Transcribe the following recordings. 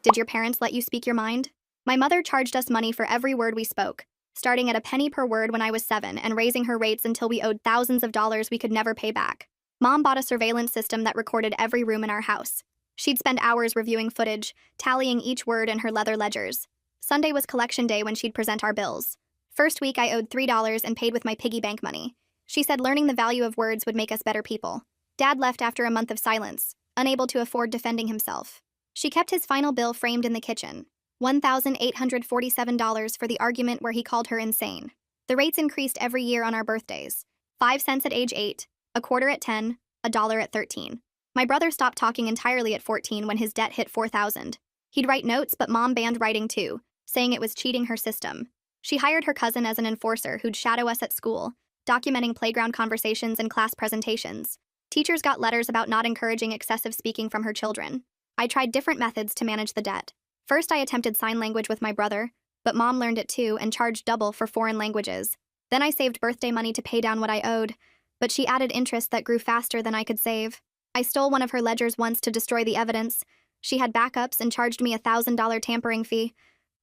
Did your parents let you speak your mind? My mother charged us money for every word we spoke, starting at a penny per word when I was 7 and raising her rates until we owed thousands of dollars we could never pay back. Mom bought a surveillance system that recorded every room in our house. She'd spend hours reviewing footage, tallying each word in her leather ledgers. Sunday was collection day when she'd present our bills. First week I owed $3 and paid with my piggy bank money. She said learning the value of words would make us better people. Dad left after a month of silence, unable to afford defending himself. She kept his final bill framed in the kitchen, $1,847 for the argument where he called her insane. The rates increased every year on our birthdays. 5 cents at age 8, a quarter at 10, a dollar at 13. My brother stopped talking entirely at 14 when his debt hit 4,000. He'd write notes, but Mom banned writing too, saying it was cheating her system. She hired her cousin as an enforcer who'd shadow us at school, documenting playground conversations and class presentations. Teachers got letters about not encouraging excessive speaking from her children. I tried different methods to manage the debt. First, I attempted sign language with my brother, but Mom learned it too and charged double for foreign languages. Then I saved birthday money to pay down what I owed, but she added interest that grew faster than I could save. I stole one of her ledgers once to destroy the evidence. She had backups and charged me a $1,000 tampering fee.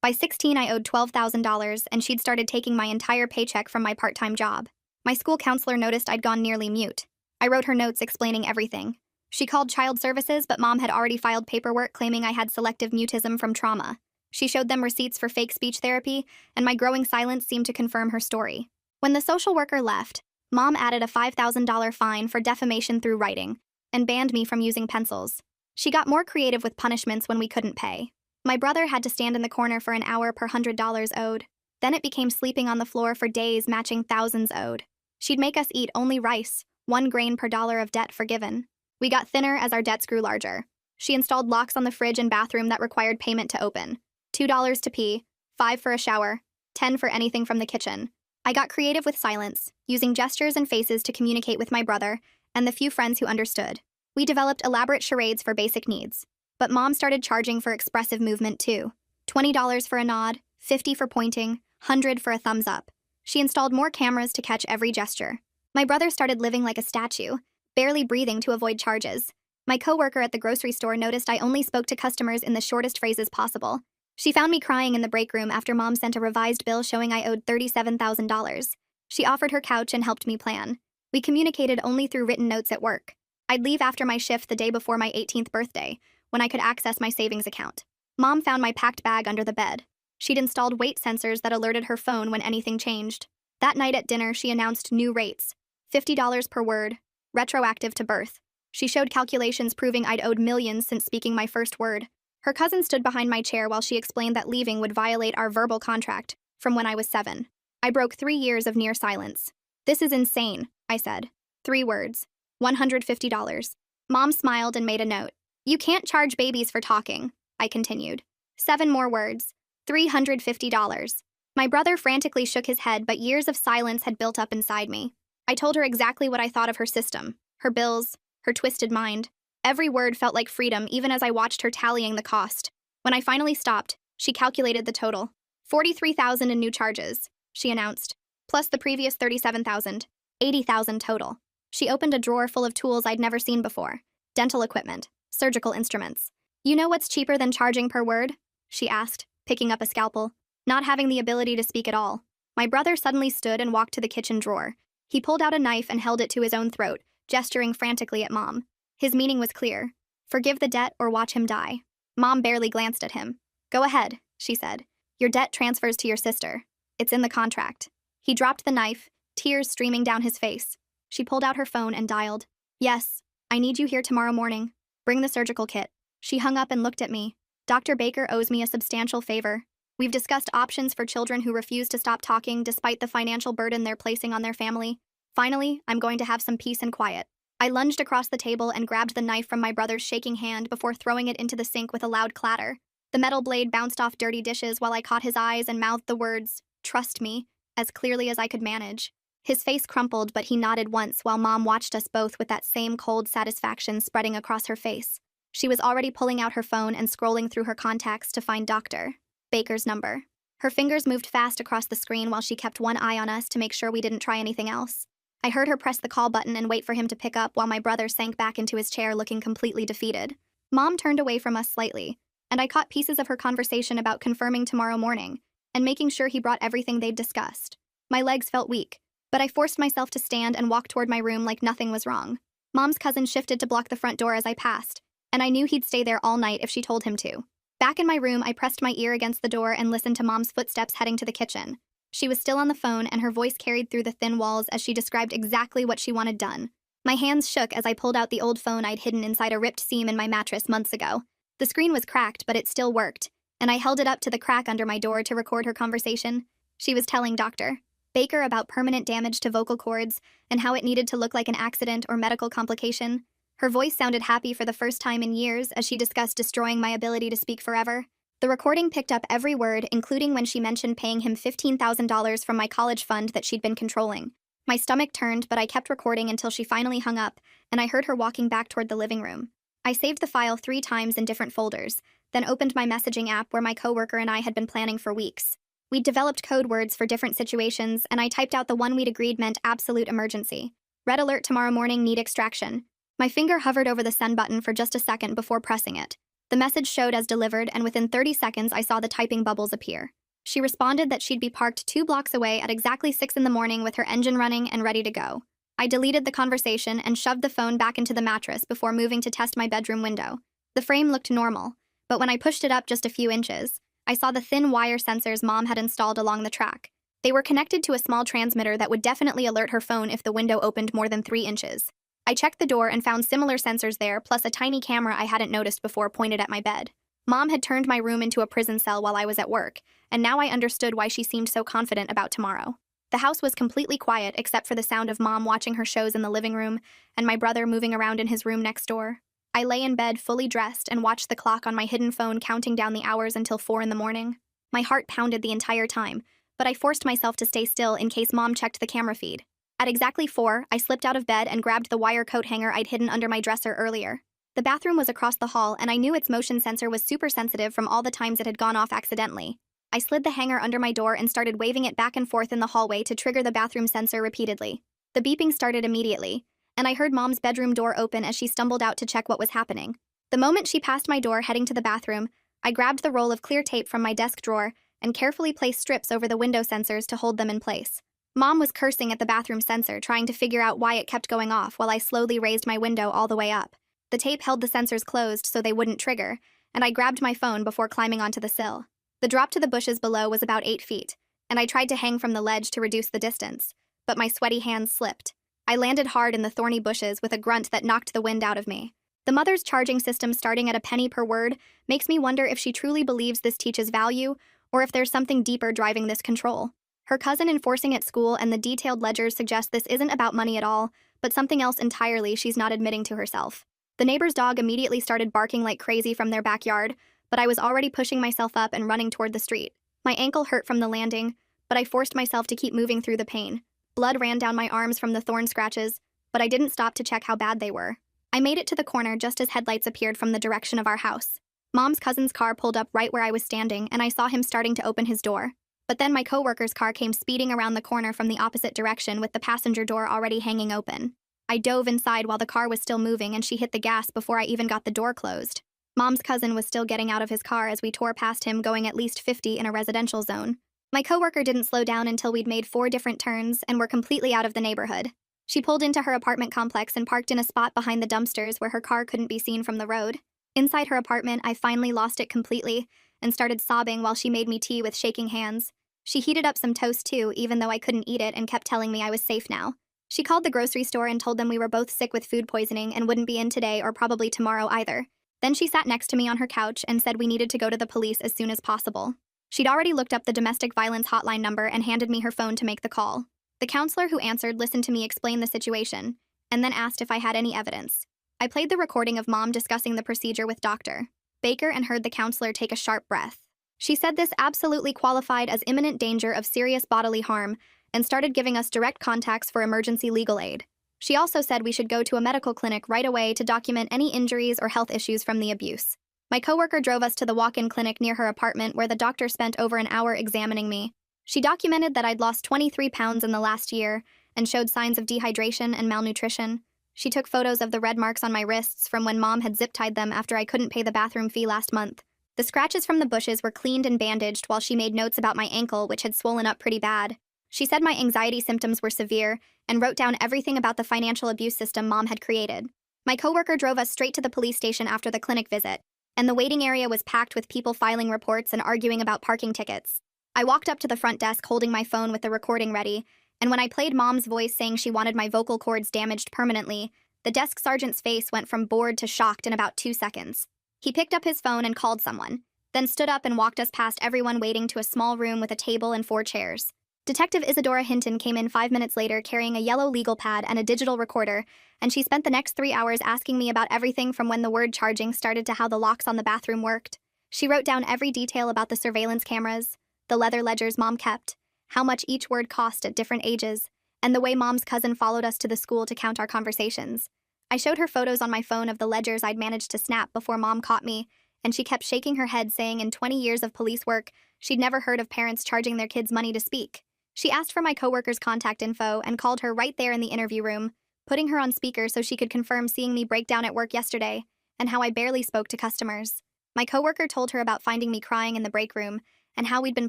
By 16, I owed $12,000, and she'd started taking my entire paycheck from my part-time job. My school counselor noticed I'd gone nearly mute. I wrote her notes explaining everything. She called child services, but Mom had already filed paperwork claiming I had selective mutism from trauma. She showed them receipts for fake speech therapy, and my growing silence seemed to confirm her story. When the social worker left, Mom added a $5,000 fine for defamation through writing, and banned me from using pencils. She got more creative with punishments when we couldn't pay. My brother had to stand in the corner for an hour per $100 owed. Then it became sleeping on the floor for days matching thousands owed. She'd make us eat only rice, 1 grain per dollar of debt forgiven. We got thinner as our debts grew larger. She installed locks on the fridge and bathroom that required payment to open. $2 to pee, 5 for a shower, 10 for anything from the kitchen. I got creative with silence, using gestures and faces to communicate with my brother and the few friends who understood. We developed elaborate charades for basic needs. But Mom started charging for expressive movement too. $20 for a nod, 50 for pointing, 100 for a thumbs up. She installed more cameras to catch every gesture. My brother started living like a statue, barely breathing to avoid charges. My coworker at the grocery store noticed I only spoke to customers in the shortest phrases possible. She found me crying in the break room after Mom sent a revised bill showing I owed $37,000. She offered her couch and helped me plan. We communicated only through written notes at work. I'd leave after my shift the day before my 18th birthday, when I could access my savings account. Mom found my packed bag under the bed. She'd installed weight sensors that alerted her phone when anything changed. That night at dinner, she announced new rates, $50 per word, retroactive to birth. She showed calculations proving I'd owed millions since speaking my first word. Her cousin stood behind my chair while she explained that leaving would violate our verbal contract from when I was 7. I broke 3 years of near silence. "This is insane," I said. 3 words. $150. Mom smiled and made a note. "You can't charge babies for talking," I continued. 7 more words. $350. My brother frantically shook his head, but years of silence had built up inside me. I told her exactly what I thought of her system, her bills, her twisted mind. Every word felt like freedom, even as I watched her tallying the cost. When I finally stopped, she calculated the total. 43,000 in new charges, she announced, plus the previous 37,000, 80,000 total. She opened a drawer full of tools I'd never seen before. Dental equipment, surgical instruments. "You know what's cheaper than charging per word?" she asked, picking up a scalpel. Not having the ability to speak at all. My brother suddenly stood and walked to the kitchen drawer. He pulled out a knife and held it to his own throat, gesturing frantically at Mom. His meaning was clear. Forgive the debt or watch him die. Mom barely glanced at him. "Go ahead," she said. "Your debt transfers to your sister. It's in the contract." He dropped the knife, tears streaming down his face. She pulled out her phone and dialed. "Yes, I need you here tomorrow morning. Bring the surgical kit." She hung up and looked at me. "Dr. Baker owes me a substantial favor. We've discussed options for children who refuse to stop talking despite the financial burden they're placing on their family. Finally, I'm going to have some peace and quiet." I lunged across the table and grabbed the knife from my brother's shaking hand before throwing it into the sink with a loud clatter. The metal blade bounced off dirty dishes while I caught his eyes and mouthed the words, "Trust me," as clearly as I could manage. His face crumpled, but he nodded once while Mom watched us both with that same cold satisfaction spreading across her face. She was already pulling out her phone and scrolling through her contacts to find Dr. Baker's number. Her fingers moved fast across the screen while she kept one eye on us to make sure we didn't try anything else. I heard her press the call button and wait for him to pick up while my brother sank back into his chair looking completely defeated. Mom turned away from us slightly, and I caught pieces of her conversation about confirming tomorrow morning and making sure he brought everything they'd discussed. My legs felt weak, but I forced myself to stand and walk toward my room like nothing was wrong. Mom's cousin shifted to block the front door as I passed, and I knew he'd stay there all night if she told him to. Back in my room, I pressed my ear against the door and listened to Mom's footsteps heading to the kitchen. She was still on the phone, and her voice carried through the thin walls as she described exactly what she wanted done. My hands shook as I pulled out the old phone I'd hidden inside a ripped seam in my mattress months ago. The screen was cracked, but it still worked, and I held it up to the crack under my door to record her conversation. She was telling Dr. Baker about permanent damage to vocal cords and how it needed to look like an accident or medical complication. Her voice sounded happy for the first time in years as she discussed destroying my ability to speak forever. The recording picked up every word, including when she mentioned paying him $15,000 from my college fund that she'd been controlling. My stomach turned, but I kept recording until she finally hung up, and I heard her walking back toward the living room. I saved the file 3 times in different folders, then opened my messaging app where my coworker and I had been planning for weeks. We'd developed code words for different situations, and I typed out the one we'd agreed meant absolute emergency. Red alert tomorrow morning, need extraction. My finger hovered over the send button for just a second before pressing it. The message showed as delivered, and within 30 seconds I saw the typing bubbles appear. She responded that she'd be parked 2 blocks away at exactly 6 in the morning with her engine running and ready to go. I deleted the conversation and shoved the phone back into the mattress before moving to test my bedroom window. The frame looked normal, but when I pushed it up just a few inches, I saw the thin wire sensors Mom had installed along the track. They were connected to a small transmitter that would definitely alert her phone if the window opened more than 3 inches. I checked the door and found similar sensors there, plus a tiny camera I hadn't noticed before pointed at my bed. Mom had turned my room into a prison cell while I was at work, and now I understood why she seemed so confident about tomorrow. The house was completely quiet except for the sound of Mom watching her shows in the living room and my brother moving around in his room next door. I lay in bed fully dressed and watched the clock on my hidden phone counting down the hours until 4 in the morning. My heart pounded the entire time, but I forced myself to stay still in case Mom checked the camera feed. At exactly 4, I slipped out of bed and grabbed the wire coat hanger I'd hidden under my dresser earlier. The bathroom was across the hall, and I knew its motion sensor was super sensitive from all the times it had gone off accidentally. I slid the hanger under my door and started waving it back and forth in the hallway to trigger the bathroom sensor repeatedly. The beeping started immediately, and I heard Mom's bedroom door open as she stumbled out to check what was happening. The moment she passed my door heading to the bathroom, I grabbed the roll of clear tape from my desk drawer and carefully placed strips over the window sensors to hold them in place. Mom was cursing at the bathroom sensor, trying to figure out why it kept going off while I slowly raised my window all the way up. The tape held the sensors closed so they wouldn't trigger, and I grabbed my phone before climbing onto the sill. The drop to the bushes below was about 8 feet, and I tried to hang from the ledge to reduce the distance, but my sweaty hands slipped. I landed hard in the thorny bushes with a grunt that knocked the wind out of me. The mother's charging system starting at a penny per word makes me wonder if she truly believes this teaches value, or if there's something deeper driving this control. Her cousin enforcing at school and the detailed ledgers suggest this isn't about money at all, but something else entirely she's not admitting to herself. The neighbor's dog immediately started barking like crazy from their backyard, but I was already pushing myself up and running toward the street. My ankle hurt from the landing, but I forced myself to keep moving through the pain. Blood ran down my arms from the thorn scratches, but I didn't stop to check how bad they were. I made it to the corner just as headlights appeared from the direction of our house. Mom's cousin's car pulled up right where I was standing, and I saw him starting to open his door. But then my coworker's car came speeding around the corner from the opposite direction with the passenger door already hanging open. I dove inside while the car was still moving, and she hit the gas before I even got the door closed. Mom's cousin was still getting out of his car as we tore past him, going at least 50 in a residential zone. My coworker didn't slow down until we'd made 4 different turns and were completely out of the neighborhood. She pulled into her apartment complex and parked in a spot behind the dumpsters where her car couldn't be seen from the road. Inside her apartment, I finally lost it completely and started sobbing while she made me tea with shaking hands. She heated up some toast too, even though I couldn't eat it, and kept telling me I was safe now. She called the grocery store and told them we were both sick with food poisoning and wouldn't be in today or probably tomorrow either. Then she sat next to me on her couch and said we needed to go to the police as soon as possible. She'd already looked up the domestic violence hotline number and handed me her phone to make the call. The counselor who answered listened to me explain the situation, and then asked if I had any evidence. I played the recording of Mom discussing the procedure with Dr. Baker and heard the counselor take a sharp breath. She said this absolutely qualified as imminent danger of serious bodily harm and started giving us direct contacts for emergency legal aid. She also said we should go to a medical clinic right away to document any injuries or health issues from the abuse. My coworker drove us to the walk-in clinic near her apartment where the doctor spent over an hour examining me. She documented that I'd lost 23 pounds in the last year and showed signs of dehydration and malnutrition. She took photos of the red marks on my wrists from when Mom had zip-tied them after I couldn't pay the bathroom fee last month. The scratches from the bushes were cleaned and bandaged while she made notes about my ankle, which had swollen up pretty bad. She said my anxiety symptoms were severe and wrote down everything about the financial abuse system Mom had created. My coworker drove us straight to the police station after the clinic visit, and the waiting area was packed with people filing reports and arguing about parking tickets. I walked up to the front desk holding my phone with the recording ready, and when I played Mom's voice saying she wanted my vocal cords damaged permanently, the desk sergeant's face went from bored to shocked in about 2 seconds. He picked up his phone and called someone, then stood up and walked us past everyone waiting to a small room with a table and 4 chairs. Detective Isadora Hinton came in 5 minutes later carrying a yellow legal pad and a digital recorder, and she spent the next 3 hours asking me about everything from when the word charging started to how the locks on the bathroom worked. She wrote down every detail about the surveillance cameras, the leather ledgers Mom kept, how much each word cost at different ages, and the way Mom's cousin followed us to the school to count our conversations. I showed her photos on my phone of the ledgers I'd managed to snap before Mom caught me, and she kept shaking her head saying in 20 years of police work, she'd never heard of parents charging their kids money to speak. She asked for my coworker's contact info and called her right there in the interview room, putting her on speaker so she could confirm seeing me break down at work yesterday and how I barely spoke to customers. My coworker told her about finding me crying in the break room and how we'd been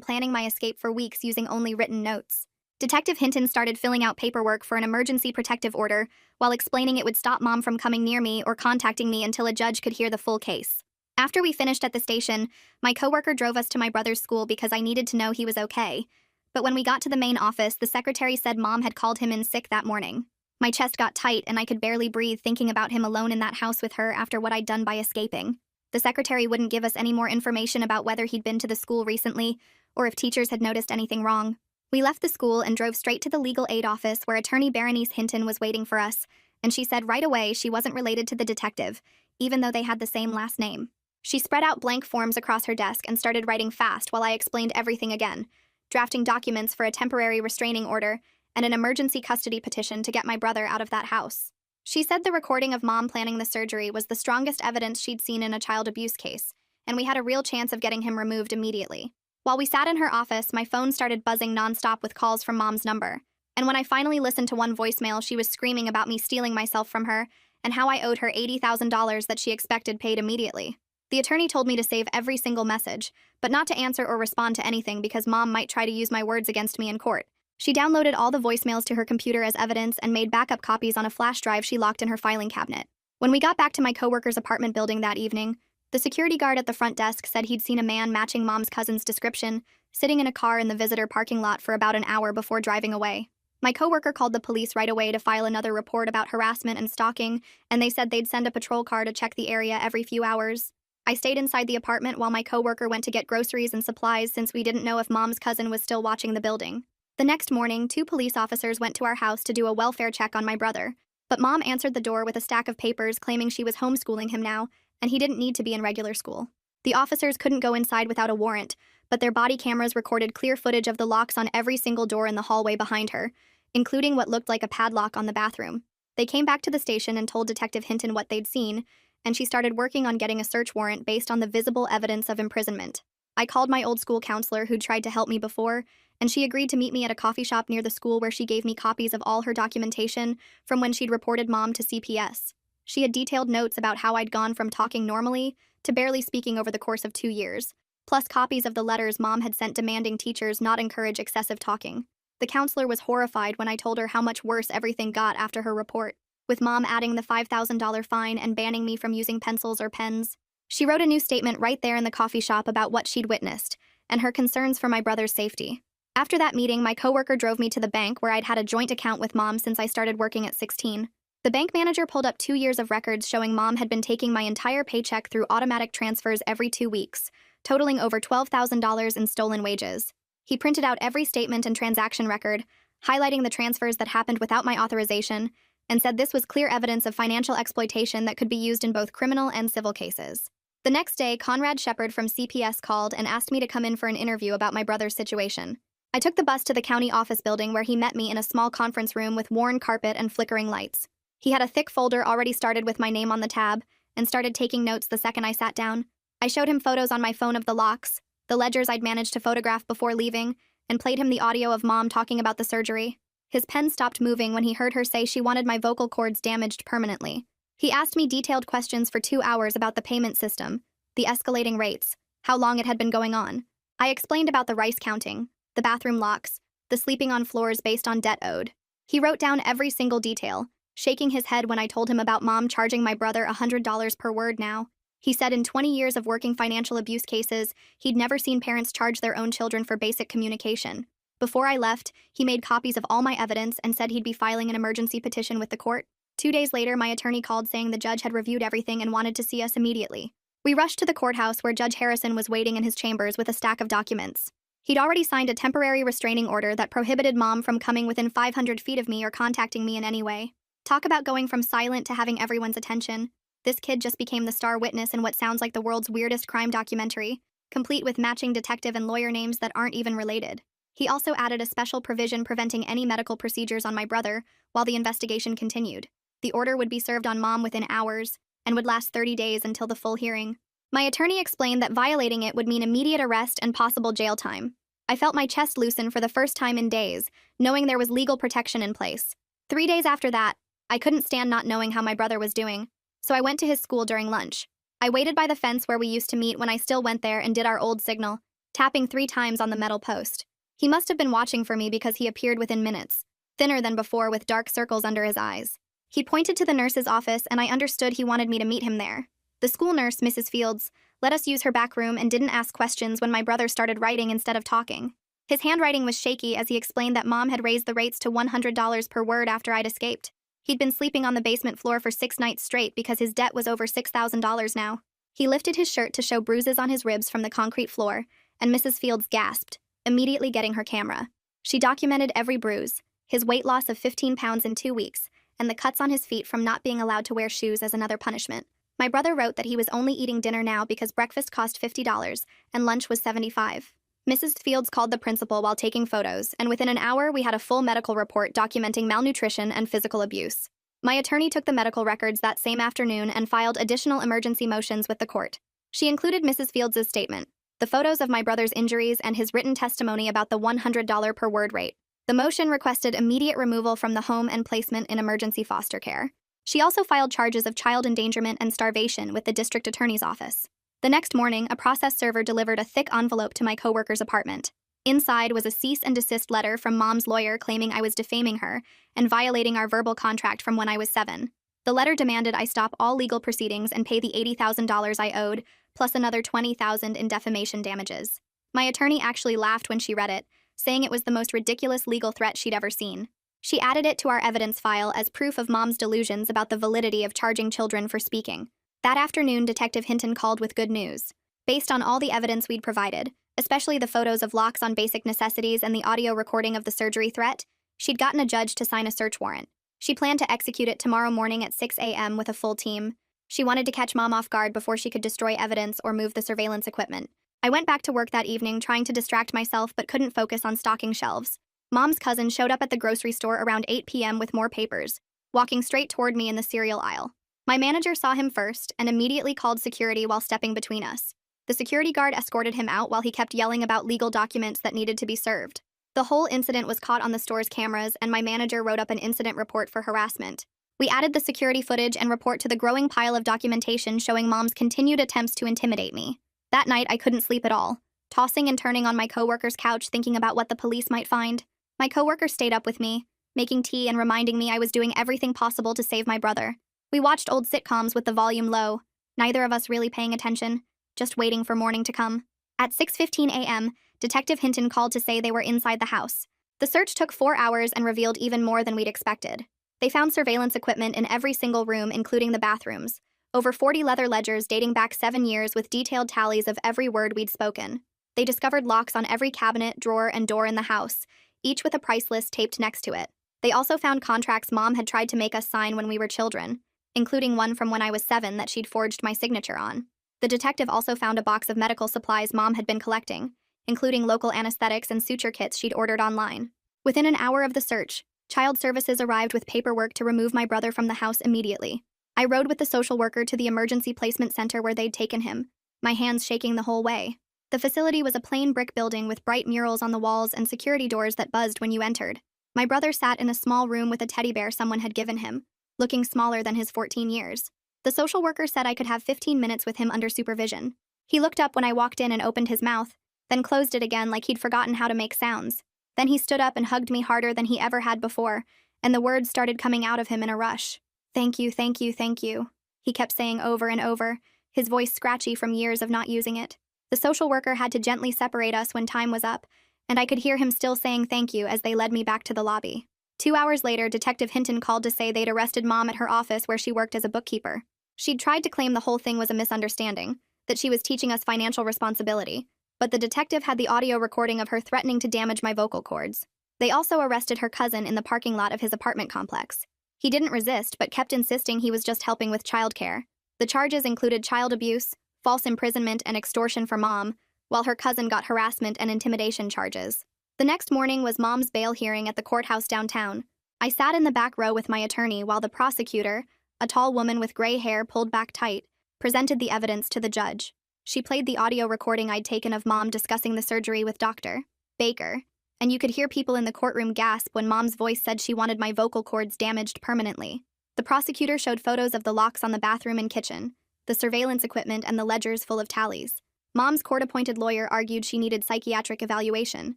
planning my escape for weeks using only written notes. Detective Hinton started filling out paperwork for an emergency protective order while explaining it would stop Mom from coming near me or contacting me until a judge could hear the full case. After we finished at the station, my coworker drove us to my brother's school because I needed to know he was okay. But when we got to the main office, the secretary said Mom had called him in sick that morning. My chest got tight and I could barely breathe thinking about him alone in that house with her after what I'd done by escaping. The secretary wouldn't give us any more information about whether he'd been to the school recently or if teachers had noticed anything wrong. We left the school and drove straight to the legal aid office where attorney Berenice Hinton was waiting for us, and she said right away she wasn't related to the detective, even though they had the same last name. She spread out blank forms across her desk and started writing fast while I explained everything again, drafting documents for a temporary restraining order and an emergency custody petition to get my brother out of that house. She said the recording of Mom planning the surgery was the strongest evidence she'd seen in a child abuse case, and we had a real chance of getting him removed immediately. While we sat in her office, my phone started buzzing nonstop with calls from Mom's number, and when I finally listened to one voicemail, she was screaming about me stealing myself from her and how I owed her $80,000 that she expected paid immediately. The attorney told me to save every single message, but not to answer or respond to anything because Mom might try to use my words against me in court. She downloaded all the voicemails to her computer as evidence and made backup copies on a flash drive she locked in her filing cabinet. When we got back to my coworker's apartment building that evening, the security guard at the front desk said he'd seen a man matching Mom's cousin's description, sitting in a car in the visitor parking lot for about an hour before driving away. My coworker called the police right away to file another report about harassment and stalking, and they said they'd send a patrol car to check the area every few hours. I stayed inside the apartment while my coworker went to get groceries and supplies since we didn't know if Mom's cousin was still watching the building. The next morning, 2 police officers went to our house to do a welfare check on my brother, but Mom answered the door with a stack of papers claiming she was homeschooling him now, and he didn't need to be in regular school. The officers couldn't go inside without a warrant, but their body cameras recorded clear footage of the locks on every single door in the hallway behind her, including what looked like a padlock on the bathroom. They came back to the station and told Detective Hinton what they'd seen, and she started working on getting a search warrant based on the visible evidence of imprisonment. I called my old school counselor who'd tried to help me before, and she agreed to meet me at a coffee shop near the school where she gave me copies of all her documentation from when she'd reported Mom to CPS. She had detailed notes about how I'd gone from talking normally to barely speaking over the course of 2 years, plus copies of the letters Mom had sent demanding teachers not encourage excessive talking. The counselor was horrified when I told her how much worse everything got after her report, with Mom adding the $5,000 fine and banning me from using pencils or pens. She wrote a new statement right there in the coffee shop about what she'd witnessed and her concerns for my brother's safety. After that meeting, my coworker drove me to the bank where I'd had a joint account with Mom since I started working at 16. The bank manager pulled up 2 years of records showing Mom had been taking my entire paycheck through automatic transfers every 2 weeks, totaling over $12,000 in stolen wages. He printed out every statement and transaction record, highlighting the transfers that happened without my authorization, and said this was clear evidence of financial exploitation that could be used in both criminal and civil cases. The next day, Conrad Shepard from CPS called and asked me to come in for an interview about my brother's situation. I took the bus to the county office building where he met me in a small conference room with worn carpet and flickering lights. He had a thick folder already started with my name on the tab and started taking notes the second I sat down. I showed him photos on my phone of the locks, the ledgers I'd managed to photograph before leaving, and played him the audio of Mom talking about the surgery. His pen stopped moving when he heard her say she wanted my vocal cords damaged permanently. He asked me detailed questions for 2 hours about the payment system, the escalating rates, how long it had been going on. I explained about the rice counting, the bathroom locks, the sleeping on floors based on debt owed. He wrote down every single detail, shaking his head when I told him about mom charging my brother $100 per word now. He said in 20 years of working financial abuse cases, he'd never seen parents charge their own children for basic communication. Before I left, he made copies of all my evidence and said he'd be filing an emergency petition with the court. 2 days later, my attorney called saying the judge had reviewed everything and wanted to see us immediately. We rushed to the courthouse where Judge Harrison was waiting in his chambers with a stack of documents. He'd already signed a temporary restraining order that prohibited mom from coming within 500 feet of me or contacting me in any way. Talk about going from silent to having everyone's attention. This kid just became the star witness in what sounds like the world's weirdest crime documentary, complete with matching detective and lawyer names that aren't even related. He also added a special provision preventing any medical procedures on my brother while the investigation continued. The order would be served on mom within hours and would last 30 days until the full hearing. My attorney explained that violating it would mean immediate arrest and possible jail time. I felt my chest loosen for the first time in days, knowing there was legal protection in place. 3 days after that, I couldn't stand not knowing how my brother was doing, so I went to his school during lunch. I waited by the fence where we used to meet when I still went there and did our old signal, tapping 3 times on the metal post. He must have been watching for me because he appeared within minutes, thinner than before with dark circles under his eyes. He pointed to the nurse's office and I understood he wanted me to meet him there. The school nurse, Mrs. Fields, let us use her back room and didn't ask questions when my brother started writing instead of talking. His handwriting was shaky as he explained that mom had raised the rates to $100 per word after I'd escaped. He'd been sleeping on the basement floor for 6 nights straight because his debt was over $6,000 now. He lifted his shirt to show bruises on his ribs from the concrete floor, and Mrs. Fields gasped, immediately getting her camera. She documented every bruise, his weight loss of 15 pounds in 2 weeks, and the cuts on his feet from not being allowed to wear shoes as another punishment. My brother wrote that he was only eating dinner now because breakfast cost $50 and lunch was $75. Mrs. Fields called the principal while taking photos, and within an hour we had a full medical report documenting malnutrition and physical abuse. My attorney took the medical records that same afternoon and filed additional emergency motions with the court. She included Mrs. Fields' statement, the photos of my brother's injuries, and his written testimony about the $100 per word rate. The motion requested immediate removal from the home and placement in emergency foster care. She also filed charges of child endangerment and starvation with the district attorney's office. The next morning, a process server delivered a thick envelope to my coworker's apartment. Inside was a cease and desist letter from mom's lawyer claiming I was defaming her and violating our verbal contract from when I was 7. The letter demanded I stop all legal proceedings and pay the $80,000 I owed, plus another $20,000 in defamation damages. My attorney actually laughed when she read it, saying it was the most ridiculous legal threat she'd ever seen. She added it to our evidence file as proof of mom's delusions about the validity of charging children for speaking. That afternoon, Detective Hinton called with good news. Based on all the evidence we'd provided, especially the photos of locks on basic necessities and the audio recording of the surgery threat, she'd gotten a judge to sign a search warrant. She planned to execute it tomorrow morning at 6 a.m. with a full team. She wanted to catch mom off guard before she could destroy evidence or move the surveillance equipment. I went back to work that evening trying to distract myself but couldn't focus on stocking shelves. Mom's cousin showed up at the grocery store around 8 p.m. with more papers, walking straight toward me in the cereal aisle. My manager saw him first and immediately called security while stepping between us. The security guard escorted him out while he kept yelling about legal documents that needed to be served. The whole incident was caught on the store's cameras, and my manager wrote up an incident report for harassment. We added the security footage and report to the growing pile of documentation showing mom's continued attempts to intimidate me. That night, I couldn't sleep at all, tossing and turning on my coworker's couch thinking about what the police might find. My coworker stayed up with me, making tea and reminding me I was doing everything possible to save my brother. We watched old sitcoms with the volume low, neither of us really paying attention, just waiting for morning to come. At 6:15 a.m., Detective Hinton called to say they were inside the house. The search took 4 hours and revealed even more than we'd expected. They found surveillance equipment in every single room, including the bathrooms. Over 40 leather ledgers dating back 7 years with detailed tallies of every word we'd spoken. They discovered locks on every cabinet, drawer, and door in the house, each with a price list taped next to it. They also found contracts mom had tried to make us sign when we were children, including one from when I was 7 that she'd forged my signature on. The detective also found a box of medical supplies mom had been collecting, including local anesthetics and suture kits she'd ordered online. Within an hour of the search, Child Services arrived with paperwork to remove my brother from the house immediately. I rode with the social worker to the emergency placement center where they'd taken him, my hands shaking the whole way. The facility was a plain brick building with bright murals on the walls and security doors that buzzed when you entered. My brother sat in a small room with a teddy bear someone had given him, looking smaller than his 14 years. The social worker said I could have 15 minutes with him under supervision. He looked up when I walked in and opened his mouth, then closed it again like he'd forgotten how to make sounds. Then he stood up and hugged me harder than he ever had before, and the words started coming out of him in a rush. "Thank you, thank you, thank you," he kept saying over and over, his voice scratchy from years of not using it. The social worker had to gently separate us when time was up, and I could hear him still saying thank you as they led me back to the lobby. 2 hours later, Detective Hinton called to say they'd arrested Mom at her office where she worked as a bookkeeper. She'd tried to claim the whole thing was a misunderstanding, that she was teaching us financial responsibility, but the detective had the audio recording of her threatening to damage my vocal cords. They also arrested her cousin in the parking lot of his apartment complex. He didn't resist, but kept insisting he was just helping with childcare. The charges included child abuse, false imprisonment, and extortion for Mom, while her cousin got harassment and intimidation charges. The next morning was Mom's bail hearing at the courthouse downtown. I sat in the back row with my attorney while the prosecutor, a tall woman with gray hair pulled back tight, presented the evidence to the judge. She played the audio recording I'd taken of Mom discussing the surgery with Dr. Baker, and you could hear people in the courtroom gasp when Mom's voice said she wanted my vocal cords damaged permanently. The prosecutor showed photos of the locks on the bathroom and kitchen, the surveillance equipment, and the ledgers full of tallies. Mom's court-appointed lawyer argued she needed psychiatric evaluation,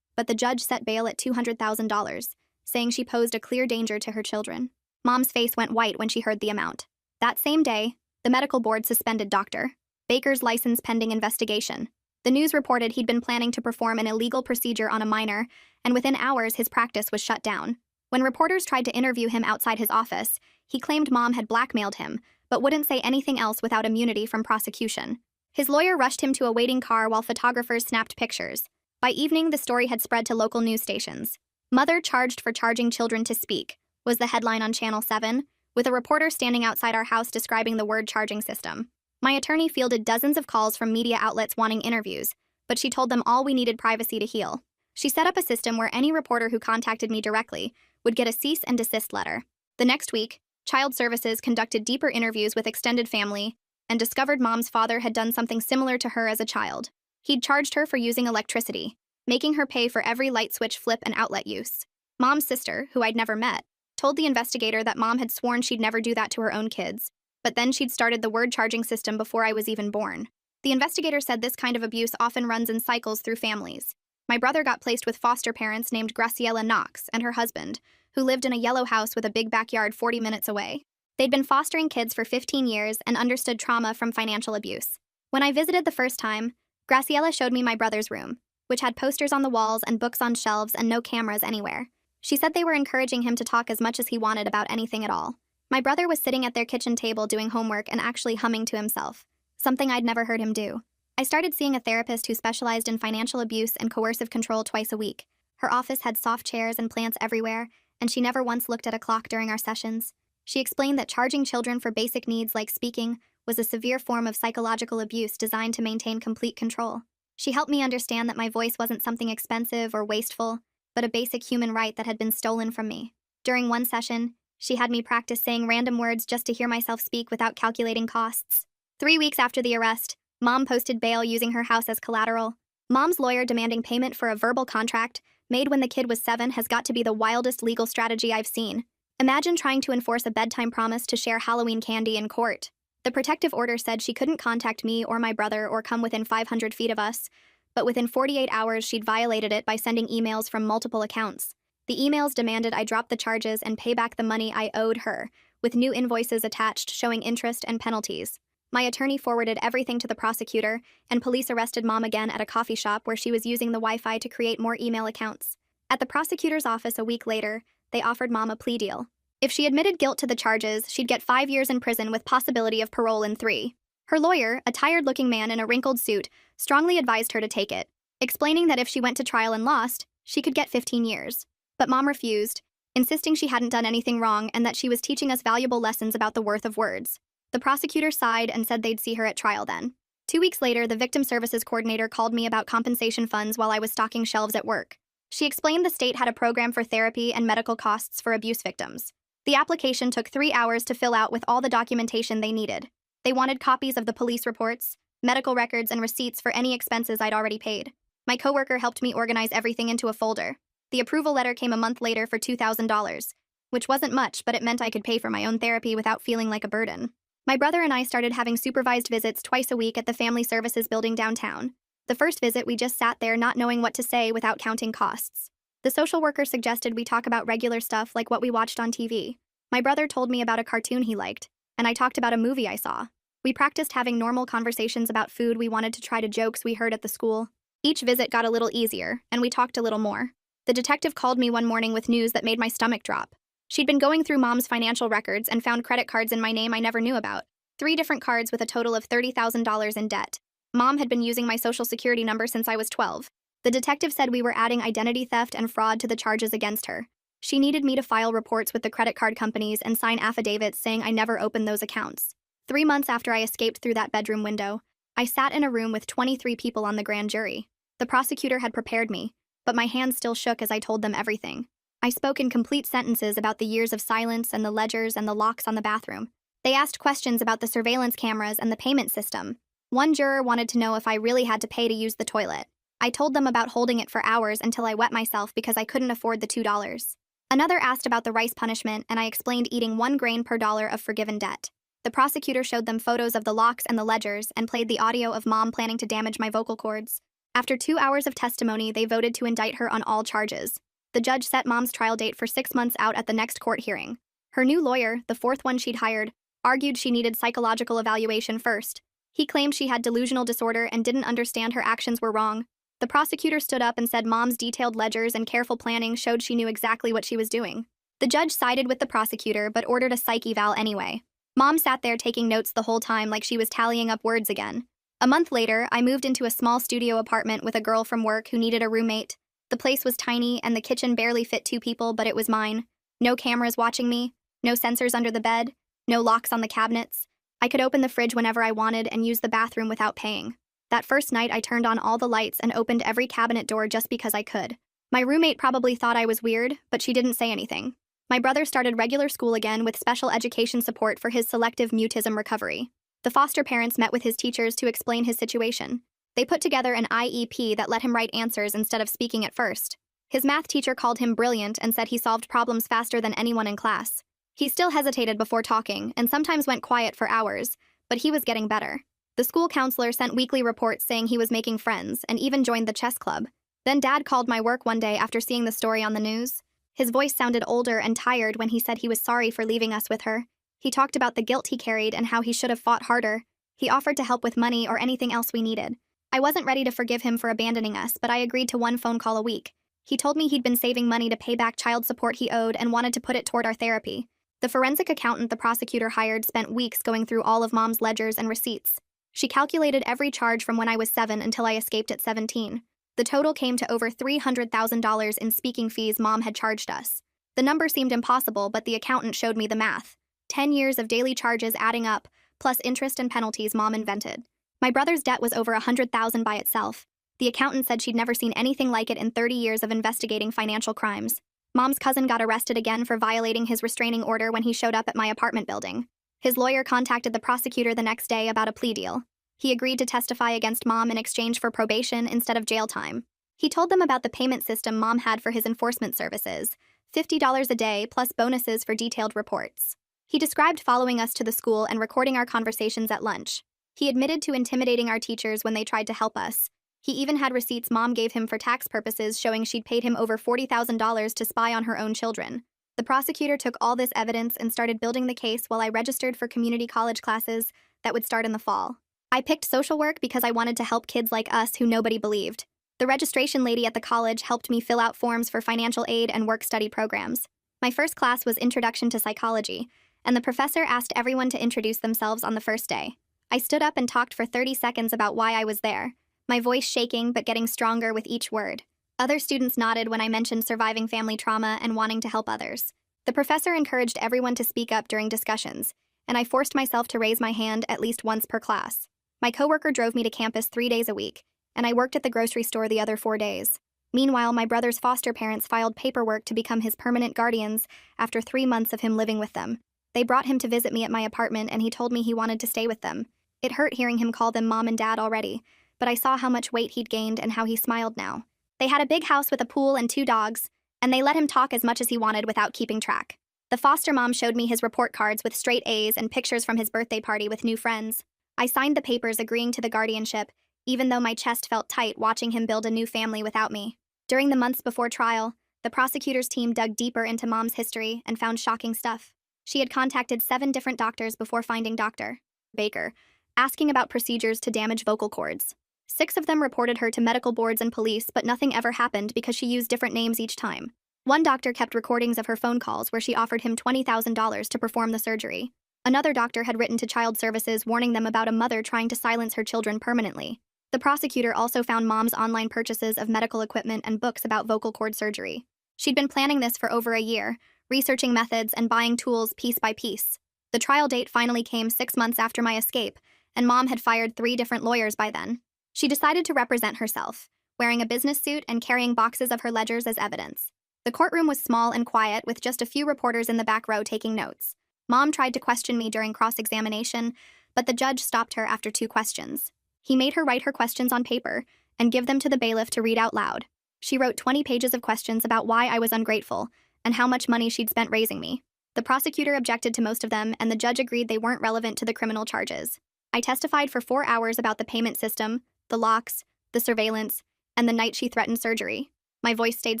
but the judge set bail at $200,000, saying she posed a clear danger to her children. Mom's face went white when she heard the amount. That same day, the medical board suspended Dr. Baker's license pending investigation. The news reported he'd been planning to perform an illegal procedure on a minor, and within hours his practice was shut down. When reporters tried to interview him outside his office, he claimed Mom had blackmailed him, but wouldn't say anything else without immunity from prosecution. His lawyer rushed him to a waiting car while photographers snapped pictures. By evening, the story had spread to local news stations. "Mother charged for charging children to speak," was the headline on Channel 7, with a reporter standing outside our house describing the word charging system. My attorney fielded dozens of calls from media outlets wanting interviews, but she told them all we needed privacy to heal. She set up a system where any reporter who contacted me directly would get a cease and desist letter. The next week, Child Services conducted deeper interviews with extended family and discovered Mom's father had done something similar to her as a child. He'd charged her for using electricity, making her pay for every light switch flip and outlet use. Mom's sister, who I'd never met, told the investigator that Mom had sworn she'd never do that to her own kids, but then she'd started the word charging system before I was even born. The investigator said this kind of abuse often runs in cycles through families. My brother got placed with foster parents named Graciela Knox and her husband, who lived in a yellow house with a big backyard 40 minutes away. They'd been fostering kids for 15 years and understood trauma from financial abuse. When I visited the first time, Graciela showed me my brother's room, which had posters on the walls and books on shelves and no cameras anywhere. She said they were encouraging him to talk as much as he wanted about anything at all. My brother was sitting at their kitchen table doing homework and actually humming to himself, something I'd never heard him do. I started seeing a therapist who specialized in financial abuse and coercive control twice a week. Her office had soft chairs and plants everywhere, and she never once looked at a clock during our sessions. She explained that charging children for basic needs like speaking was a severe form of psychological abuse designed to maintain complete control. She helped me understand that my voice wasn't something expensive or wasteful, but a basic human right that had been stolen from me. During one session, she had me practice saying random words just to hear myself speak without calculating costs. 3 weeks after the arrest, Mom posted bail using her house as collateral. Mom's lawyer demanding payment for a verbal contract made when the kid was 7 has got to be the wildest legal strategy I've seen. Imagine trying to enforce a bedtime promise to share Halloween candy in court. The protective order said she couldn't contact me or my brother or come within 500 feet of us, but within 48 hours she'd violated it by sending emails from multiple accounts. The emails demanded I drop the charges and pay back the money I owed her, with new invoices attached showing interest and penalties. My attorney forwarded everything to the prosecutor, and police arrested Mom again at a coffee shop where she was using the Wi-Fi to create more email accounts. At the prosecutor's office a week later, they offered Mom a plea deal. If she admitted guilt to the charges, she'd get 5 years in prison with possibility of parole in 3. Her lawyer, a tired-looking man in a wrinkled suit, strongly advised her to take it, explaining that if she went to trial and lost, she could get 15 years. But Mom refused, insisting she hadn't done anything wrong and that she was teaching us valuable lessons about the worth of words. The prosecutor sighed and said they'd see her at trial then. 2 weeks later, the victim services coordinator called me about compensation funds while I was stocking shelves at work. She explained the state had a program for therapy and medical costs for abuse victims. The application took 3 hours to fill out with all the documentation they needed. They wanted copies of the police reports, medical records, and receipts for any expenses I'd already paid. My coworker helped me organize everything into a folder. The approval letter came a month later for $2,000, which wasn't much, but it meant I could pay for my own therapy without feeling like a burden. My brother and I started having supervised visits twice a week at the Family Services building downtown. The first visit, we just sat there not knowing what to say without counting costs. The social worker suggested we talk about regular stuff like what we watched on TV. My brother told me about a cartoon he liked, and I talked about a movie I saw. We practiced having normal conversations about food we wanted to try to jokes we heard at the school. Each visit got a little easier, and we talked a little more. The detective called me one morning with news that made my stomach drop. She'd been going through Mom's financial records and found credit cards in my name I never knew about. 3 different cards with a total of $30,000 in debt. Mom had been using my social security number since I was 12. The detective said we were adding identity theft and fraud to the charges against her. She needed me to file reports with the credit card companies and sign affidavits saying I never opened those accounts. 3 months after I escaped through that bedroom window, I sat in a room with 23 people on the grand jury. The prosecutor had prepared me, but my hands still shook as I told them everything. I spoke in complete sentences about the years of silence and the ledgers and the locks on the bathroom. They asked questions about the surveillance cameras and the payment system. One juror wanted to know if I really had to pay to use the toilet. I told them about holding it for hours until I wet myself because I couldn't afford the $2. Another asked about the rice punishment, and I explained eating 1 grain per dollar of forgiven debt. The prosecutor showed them photos of the locks and the ledgers and played the audio of Mom planning to damage my vocal cords. After 2 hours of testimony, they voted to indict her on all charges. The judge set Mom's trial date for 6 months out at the next court hearing. Her new lawyer, the 4th one she'd hired, argued she needed psychological evaluation first. He claimed she had delusional disorder and didn't understand her actions were wrong. The prosecutor stood up and said Mom's detailed ledgers and careful planning showed she knew exactly what she was doing. The judge sided with the prosecutor but ordered a psych eval anyway. Mom sat there taking notes the whole time like she was tallying up words again. A month later, I moved into a small studio apartment with a girl from work who needed a roommate. The place was tiny and the kitchen barely fit 2 people, but it was mine. No cameras watching me, no sensors under the bed, no locks on the cabinets. I could open the fridge whenever I wanted and use the bathroom without paying. That first night, I turned on all the lights and opened every cabinet door just because I could. My roommate probably thought I was weird, but she didn't say anything. My brother started regular school again with special education support for his selective mutism recovery. The foster parents met with his teachers to explain his situation. They put together an IEP that let him write answers instead of speaking at first. His math teacher called him brilliant and said he solved problems faster than anyone in class. He still hesitated before talking and sometimes went quiet for hours, but he was getting better. The school counselor sent weekly reports saying he was making friends and even joined the chess club. Then Dad called my work one day after seeing the story on the news. His voice sounded older and tired when he said he was sorry for leaving us with her. He talked about the guilt he carried and how he should have fought harder. He offered to help with money or anything else we needed. I wasn't ready to forgive him for abandoning us, but I agreed to 1 phone call a week. He told me he'd been saving money to pay back child support he owed and wanted to put it toward our therapy. The forensic accountant the prosecutor hired spent weeks going through all of Mom's ledgers and receipts. She calculated every charge from when I was 7 until I escaped at 17. The total came to over $300,000 in speaking fees Mom had charged us. The number seemed impossible, but the accountant showed me the math. 10 years of daily charges adding up, plus interest and penalties Mom invented. My brother's debt was over $100,000 by itself. The accountant said she'd never seen anything like it in 30 years of investigating financial crimes. Mom's cousin got arrested again for violating his restraining order when he showed up at my apartment building. His lawyer contacted the prosecutor the next day about a plea deal. He agreed to testify against Mom in exchange for probation instead of jail time. He told them about the payment system Mom had for his enforcement services, $50 a day plus bonuses for detailed reports. He described following us to the school and recording our conversations at lunch. He admitted to intimidating our teachers when they tried to help us. He even had receipts Mom gave him for tax purposes showing she'd paid him over $40,000 to spy on her own children. The prosecutor took all this evidence and started building the case while I registered for community college classes that would start in the fall. I picked social work because I wanted to help kids like us who nobody believed. The registration lady at the college helped me fill out forms for financial aid and work-study programs. My first class was Introduction to Psychology, and the professor asked everyone to introduce themselves on the first day. I stood up and talked for 30 seconds about why I was there, my voice shaking but getting stronger with each word. Other students nodded when I mentioned surviving family trauma and wanting to help others. The professor encouraged everyone to speak up during discussions, and I forced myself to raise my hand at least once per class. My coworker drove me to campus 3 days a week, and I worked at the grocery store the other 4 days. Meanwhile, my brother's foster parents filed paperwork to become his permanent guardians after 3 months of him living with them. They brought him to visit me at my apartment, and he told me he wanted to stay with them. It hurt hearing him call them Mom and Dad already, but I saw how much weight he'd gained and how he smiled now. They had a big house with a pool and 2 dogs, and they let him talk as much as he wanted without keeping track. The foster mom showed me his report cards with straight A's and pictures from his birthday party with new friends. I signed the papers agreeing to the guardianship, even though my chest felt tight watching him build a new family without me. During the months before trial, the prosecutor's team dug deeper into Mom's history and found shocking stuff. She had contacted 7 different doctors before finding Dr. Baker, asking about procedures to damage vocal cords. 6 of them reported her to medical boards and police, but nothing ever happened because she used different names each time. One doctor kept recordings of her phone calls where she offered him $20,000 to perform the surgery. Another doctor had written to Child Services warning them about a mother trying to silence her children permanently. The prosecutor also found Mom's online purchases of medical equipment and books about vocal cord surgery. She'd been planning this for over a year, researching methods and buying tools piece by piece. The trial date finally came 6 months after my escape, and Mom had fired 3 different lawyers by then. She decided to represent herself, wearing a business suit and carrying boxes of her ledgers as evidence. The courtroom was small and quiet, with just a few reporters in the back row taking notes. Mom tried to question me during cross-examination, but the judge stopped her after 2 questions. He made her write her questions on paper and give them to the bailiff to read out loud. She wrote 20 pages of questions about why I was ungrateful and how much money she'd spent raising me. The prosecutor objected to most of them, and the judge agreed they weren't relevant to the criminal charges. I testified for 4 hours about the payment system, the locks, the surveillance, and the night she threatened surgery. My voice stayed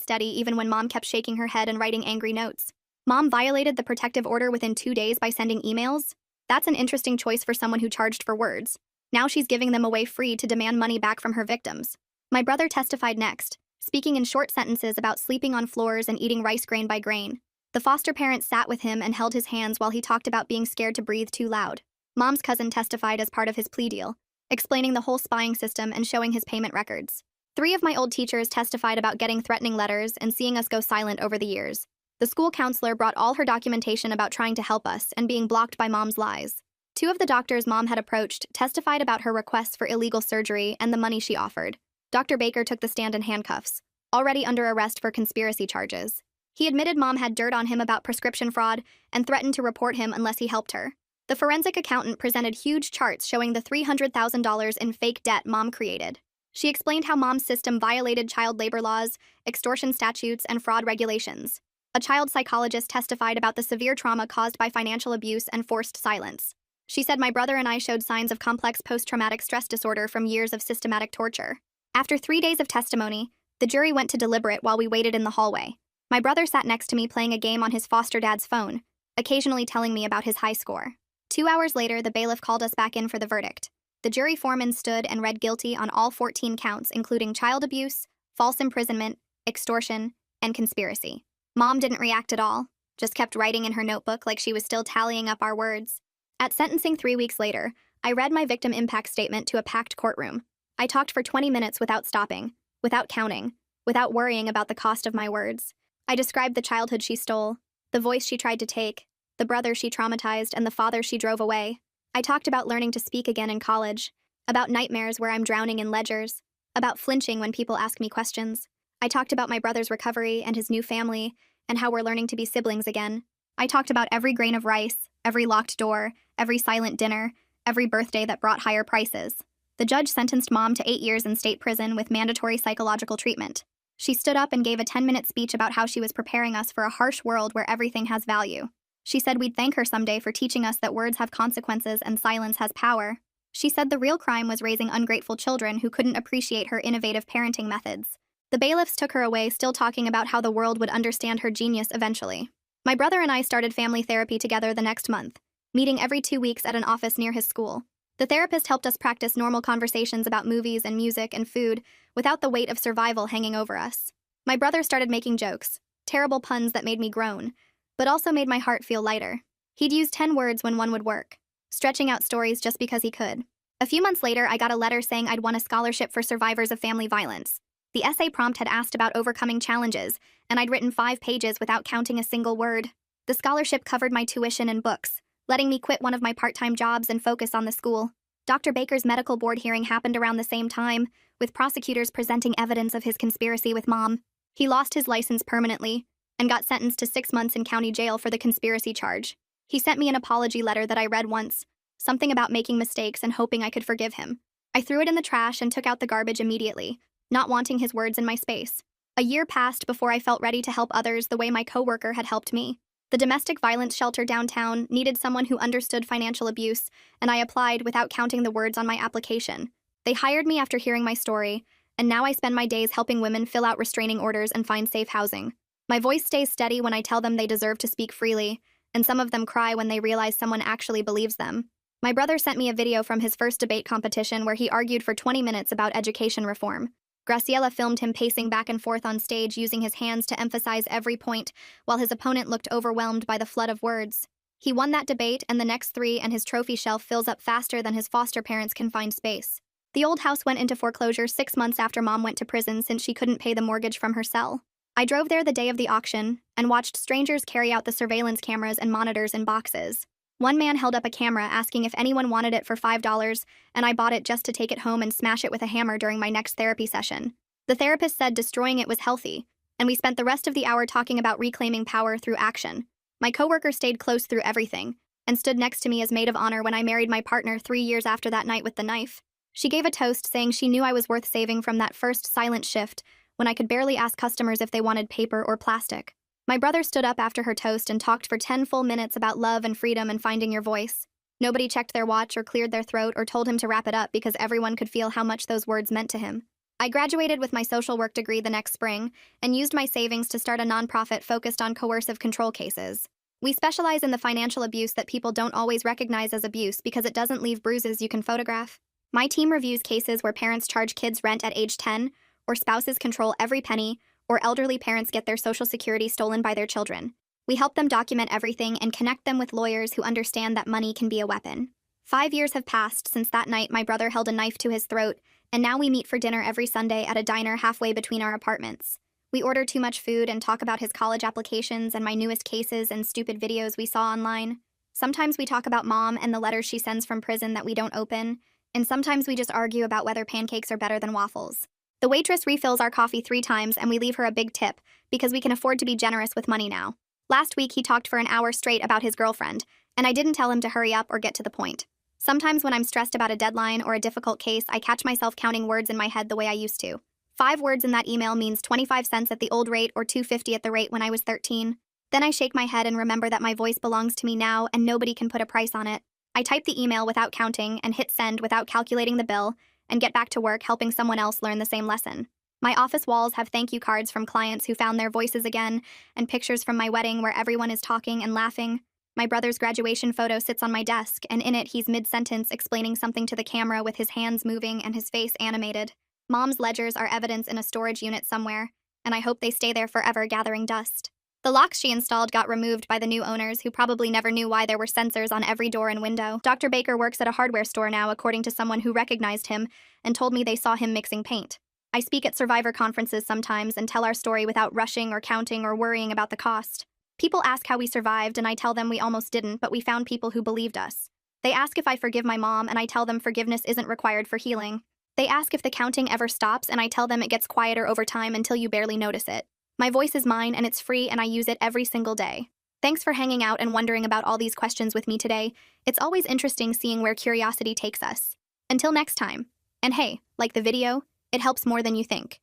steady even when Mom kept shaking her head and writing angry notes. Mom violated the protective order within 2 days by sending emails. That's an interesting choice for someone who charged for words. Now she's giving them away free to demand money back from her victims. My brother testified next, speaking in short sentences about sleeping on floors and eating rice grain by grain. The foster parents sat with him and held his hands while he talked about being scared to breathe too loud. Mom's cousin testified as part of his plea deal, explaining the whole spying system and showing his payment records. 3 of my old teachers testified about getting threatening letters and seeing us go silent over the years. The school counselor brought all her documentation about trying to help us and being blocked by Mom's lies. 2 of the doctors Mom had approached testified about her requests for illegal surgery and the money she offered. Dr. Baker took the stand in handcuffs, already under arrest for conspiracy charges. He admitted Mom had dirt on him about prescription fraud and threatened to report him unless he helped her. The forensic accountant presented huge charts showing the $300,000 in fake debt Mom created. She explained how Mom's system violated child labor laws, extortion statutes, and fraud regulations. A child psychologist testified about the severe trauma caused by financial abuse and forced silence. She said my brother and I showed signs of complex post-traumatic stress disorder from years of systematic torture. After 3 days of testimony, the jury went to deliberate while we waited in the hallway. My brother sat next to me playing a game on his foster dad's phone, occasionally telling me about his high score. 2 hours later, the bailiff called us back in for the verdict. The jury foreman stood and read guilty on all 14 counts, including child abuse, false imprisonment, extortion, and conspiracy. Mom didn't react at all, just kept writing in her notebook like she was still tallying up our words. At sentencing 3 weeks later, I read my victim impact statement to a packed courtroom. I talked for 20 minutes without stopping, without counting, without worrying about the cost of my words. I described the childhood she stole, the voice she tried to take, the brother she traumatized, and the father she drove away. I talked about learning to speak again in college, about nightmares where I'm drowning in ledgers, about flinching when people ask me questions. I talked about my brother's recovery and his new family, and how we're learning to be siblings again. I talked about every grain of rice, every locked door, every silent dinner, every birthday that brought higher prices. The judge sentenced Mom to 8 years in state prison with mandatory psychological treatment. She stood up and gave a 10-minute speech about how she was preparing us for a harsh world where everything has value. She said we'd thank her someday for teaching us that words have consequences and silence has power. She said the real crime was raising ungrateful children who couldn't appreciate her innovative parenting methods. The bailiffs took her away, still talking about how the world would understand her genius eventually. My brother and I started family therapy together the next month, meeting every 2 weeks at an office near his school. The therapist helped us practice normal conversations about movies and music and food without the weight of survival hanging over us. My brother started making jokes, terrible puns that made me groan, but also made my heart feel lighter. He'd use 10 words when one would work, stretching out stories just because he could. A few months later, I got a letter saying I'd won a scholarship for survivors of family violence. The essay prompt had asked about overcoming challenges, and I'd written 5 pages without counting a single word. The scholarship covered my tuition and books, letting me quit one of my part-time jobs and focus on the school. Dr. Baker's medical board hearing happened around the same time, with prosecutors presenting evidence of his conspiracy with Mom. He lost his license permanently and got sentenced to 6 months in county jail for the conspiracy charge. He sent me an apology letter that I read once, something about making mistakes and hoping I could forgive him. I threw it in the trash and took out the garbage immediately, not wanting his words in my space. A year passed before I felt ready to help others the way my coworker had helped me. The The domestic violence shelter downtown needed someone who understood financial abuse, and I applied without counting the words on my application. They hired me after hearing my story, and now I spend my days helping women fill out restraining orders and find safe housing. My voice stays steady when I tell them they deserve to speak freely, and some of them cry when they realize someone actually believes them. My brother sent me a video from his first debate competition where he argued for 20 minutes about education reform. Graciela filmed him pacing back and forth on stage using his hands to emphasize every point, while his opponent looked overwhelmed by the flood of words. He won that debate and the next 3, and his trophy shelf fills up faster than his foster parents can find space. The old house went into foreclosure 6 months after Mom went to prison since she couldn't pay the mortgage from her cell. I drove there the day of the auction and watched strangers carry out the surveillance cameras and monitors in boxes. One man held up a camera asking if anyone wanted it for $5, and I bought it just to take it home and smash it with a hammer during my next therapy session. The therapist said destroying it was healthy, and we spent the rest of the hour talking about reclaiming power through action. My coworker stayed close through everything and stood next to me as maid of honor when I married my partner 3 years after that night with the knife. She gave a toast saying she knew I was worth saving from that first silent shift when I could barely ask customers if they wanted paper or plastic. My brother stood up after her toast and talked for 10 full minutes about love and freedom and finding your voice. Nobody checked their watch or cleared their throat or told him to wrap it up because everyone could feel how much those words meant to him. I graduated with my social work degree the next spring and used my savings to start a nonprofit focused on coercive control cases. We specialize in the financial abuse that people don't always recognize as abuse because it doesn't leave bruises you can photograph. My team reviews cases where parents charge kids rent at age 10, or spouses control every penny, or elderly parents get their Social Security stolen by their children. We help them document everything and connect them with lawyers who understand that money can be a weapon. 5 years have passed since that night my brother held a knife to his throat, and now we meet for dinner every Sunday at a diner halfway between our apartments. We order too much food and talk about his college applications and my newest cases and stupid videos we saw online. Sometimes we talk about Mom and the letters she sends from prison that we don't open, and sometimes we just argue about whether pancakes are better than waffles. The waitress refills our coffee 3 times and we leave her a big tip because we can afford to be generous with money now. Last week he talked for an hour straight about his girlfriend, and I didn't tell him to hurry up or get to the point. Sometimes when I'm stressed about a deadline or a difficult case, I catch myself counting words in my head the way I used to. 5 words in that email means 25 cents at the old rate or $2.50 at the rate when I was 13. Then I shake my head and remember that my voice belongs to me now and nobody can put a price on it. I type the email without counting and hit send without calculating the bill, and get back to work helping someone else learn the same lesson. My office walls have thank you cards from clients who found their voices again, and pictures from my wedding where everyone is talking and laughing. My brother's graduation photo sits on my desk, and in it he's mid-sentence explaining something to the camera with his hands moving and his face animated. Mom's ledgers are evidence in a storage unit somewhere, and I hope they stay there forever gathering dust. The locks she installed got removed by the new owners who probably never knew why there were sensors on every door and window. Dr. Baker works at a hardware store now, according to someone who recognized him and told me they saw him mixing paint. I speak at survivor conferences sometimes and tell our story without rushing or counting or worrying about the cost. People ask how we survived and I tell them we almost didn't, but we found people who believed us. They ask if I forgive my mom and I tell them forgiveness isn't required for healing. They ask if the counting ever stops and I tell them it gets quieter over time until you barely notice it. My voice is mine and it's free and I use it every single day. Thanks for hanging out and wondering about all these questions with me today. It's always interesting seeing where curiosity takes us. Until next time. And hey, like the video, it helps more than you think.